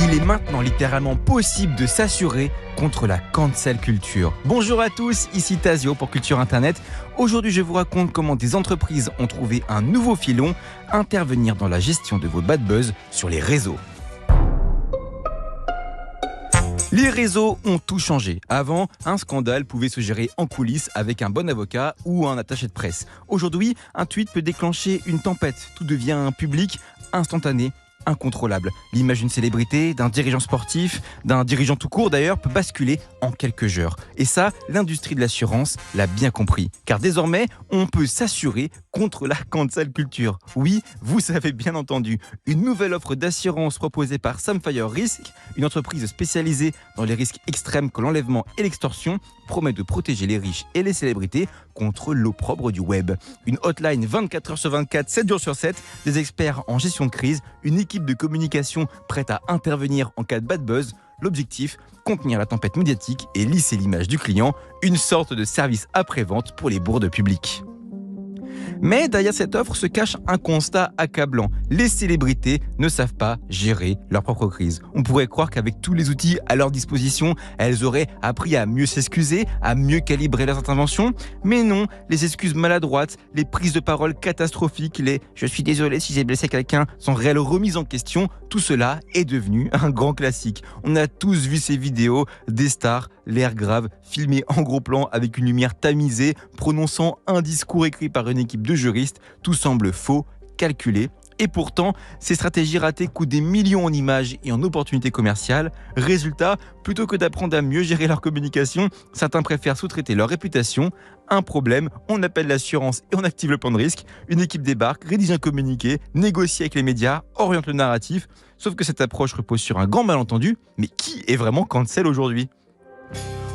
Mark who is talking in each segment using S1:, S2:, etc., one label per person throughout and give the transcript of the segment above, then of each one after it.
S1: Il est maintenant littéralement possible de s'assurer contre la cancel culture. Bonjour à tous, ici Tazio pour Culture Internet. Aujourd'hui, je vous raconte comment des entreprises ont trouvé un nouveau filon, intervenir dans la gestion de vos bad buzz sur les réseaux. Les réseaux ont tout changé. Avant, un scandale pouvait se gérer en coulisses avec un bon avocat ou un attaché de presse. Aujourd'hui, un tweet peut déclencher une tempête. Tout devient public, instantané, incontrôlable. L'image d'une célébrité, d'un dirigeant sportif, d'un dirigeant tout court d'ailleurs, peut basculer en quelques heures. Et ça, l'industrie de l'assurance l'a bien compris. Car désormais, on peut s'assurer contre la cancel culture. Oui, vous avez bien entendu. Une nouvelle offre d'assurance proposée par Samfire Risk, une entreprise spécialisée dans les risques extrêmes comme l'enlèvement et l'extorsion, promet de protéger les riches et les célébrités contre l'opprobre du web. Une hotline 24 heures sur 24, 7 jours sur 7, des experts en gestion de crise, une équipe de communication prête à intervenir en cas de bad buzz. L'objectif, contenir la tempête médiatique et lisser l'image du client, une sorte de service après-vente pour les bourdes publiques. Mais derrière cette offre se cache un constat accablant. Les célébrités ne savent pas gérer leur propre crise. On pourrait croire qu'avec tous les outils à leur disposition, elles auraient appris à mieux s'excuser, à mieux calibrer leurs interventions. Mais non, les excuses maladroites, les prises de parole catastrophiques, les « je suis désolé si j'ai blessé quelqu'un » sans réelle remise en question, tout cela est devenu un grand classique. On a tous vu ces vidéos des stars, l'air grave, filmées en gros plan avec une lumière tamisée, prononçant un discours écrit par une équipe de juristes. Tout semble faux, calculé. Et pourtant, ces stratégies ratées coûtent des millions en images et en opportunités commerciales. Résultat, plutôt que d'apprendre à mieux gérer leur communication, certains préfèrent sous-traiter leur réputation. Un problème, on appelle l'assurance et on active le plan de risque. Une équipe débarque, rédige un communiqué, négocie avec les médias, oriente le narratif. Sauf que cette approche repose sur un grand malentendu. Mais qui est vraiment cancel aujourd'hui ?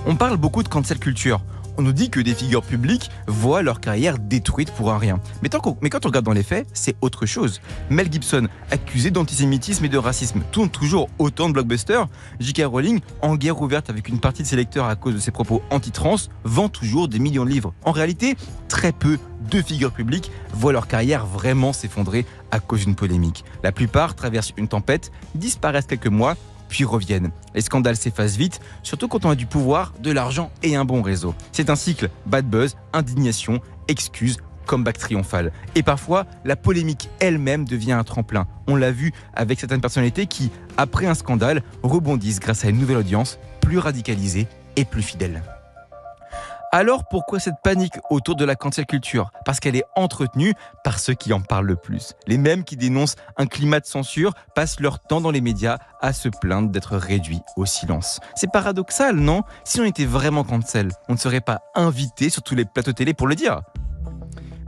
S1: On parle beaucoup de cancel culture. On nous dit que des figures publiques voient leur carrière détruite pour un rien. Mais quand on regarde dans les faits, c'est autre chose. Mel Gibson, accusé d'antisémitisme et de racisme, tourne toujours autant de blockbusters. J.K. Rowling, en guerre ouverte avec une partie de ses lecteurs à cause de ses propos anti-trans, vend toujours des millions de livres. En réalité, très peu de figures publiques voient leur carrière vraiment s'effondrer à cause d'une polémique. La plupart traversent une tempête, disparaissent quelques mois, puis reviennent. Les scandales s'effacent vite, surtout quand on a du pouvoir, de l'argent et un bon réseau. C'est un cycle bad buzz, indignation, excuses, comeback triomphal. Et parfois, la polémique elle-même devient un tremplin. On l'a vu avec certaines personnalités qui, après un scandale, rebondissent grâce à une nouvelle audience, plus radicalisée et plus fidèle. Alors pourquoi cette panique autour de la cancel culture ? Parce qu'elle est entretenue par ceux qui en parlent le plus. Les mêmes qui dénoncent un climat de censure passent leur temps dans les médias à se plaindre d'être réduits au silence. C'est paradoxal, non ? Si on était vraiment cancel, on ne serait pas invité sur tous les plateaux télé pour le dire.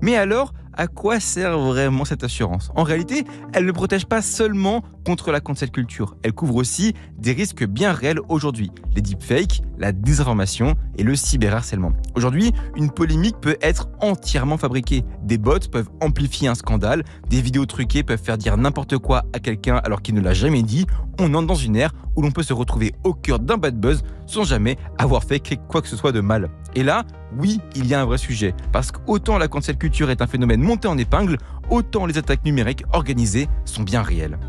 S1: Mais alors, à quoi sert vraiment cette assurance ? En réalité, elle ne protège pas seulement contre la cancel culture. Elle couvre aussi des risques bien réels aujourd'hui. Les deepfakes, la désinformation et le cyberharcèlement. Aujourd'hui, une polémique peut être entièrement fabriquée. Des bots peuvent amplifier un scandale, des vidéos truquées peuvent faire dire n'importe quoi à quelqu'un alors qu'il ne l'a jamais dit. On entre dans une ère où l'on peut se retrouver au cœur d'un bad buzz sans jamais avoir fait quoi que ce soit de mal. Et là, oui, il y a un vrai sujet. Parce qu'autant la cancel culture est un phénomène monté en épingle, autant les attaques numériques organisées sont bien réelles.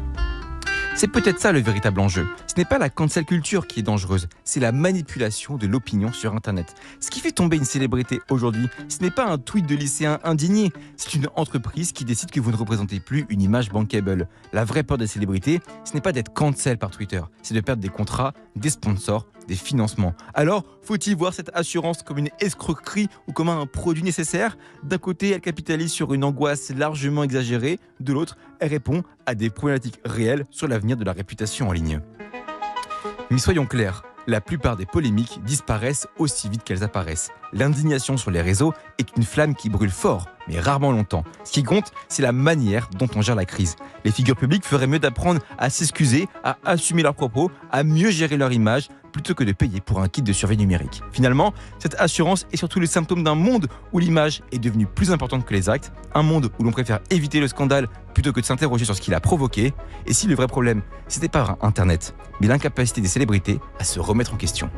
S1: C'est peut-être ça le véritable enjeu. Ce n'est pas la cancel culture qui est dangereuse, c'est la manipulation de l'opinion sur Internet. Ce qui fait tomber une célébrité aujourd'hui, ce n'est pas un tweet de lycéen indigné, c'est une entreprise qui décide que vous ne représentez plus une image bankable. La vraie peur des célébrités, ce n'est pas d'être cancel par Twitter, c'est de perdre des contrats, des sponsors, des financements. Alors, faut-il voir cette assurance comme une escroquerie ou comme un produit nécessaire ? D'un côté, elle capitalise sur une angoisse largement exagérée, de l'autre, elle répond à des problématiques réelles sur l'avenir de la réputation en ligne. Mais soyons clairs, la plupart des polémiques disparaissent aussi vite qu'elles apparaissent. L'indignation sur les réseaux est une flamme qui brûle fort, mais rarement longtemps. Ce qui compte, c'est la manière dont on gère la crise. Les figures publiques feraient mieux d'apprendre à s'excuser, à assumer leurs propos, à mieux gérer leur image, plutôt que de payer pour un kit de survie numérique. Finalement, cette assurance est surtout le symptôme d'un monde où l'image est devenue plus importante que les actes, un monde où l'on préfère éviter le scandale plutôt que de s'interroger sur ce qu'il a provoqué. Et si le vrai problème, c'était pas Internet, mais l'incapacité des célébrités à se remettre en question.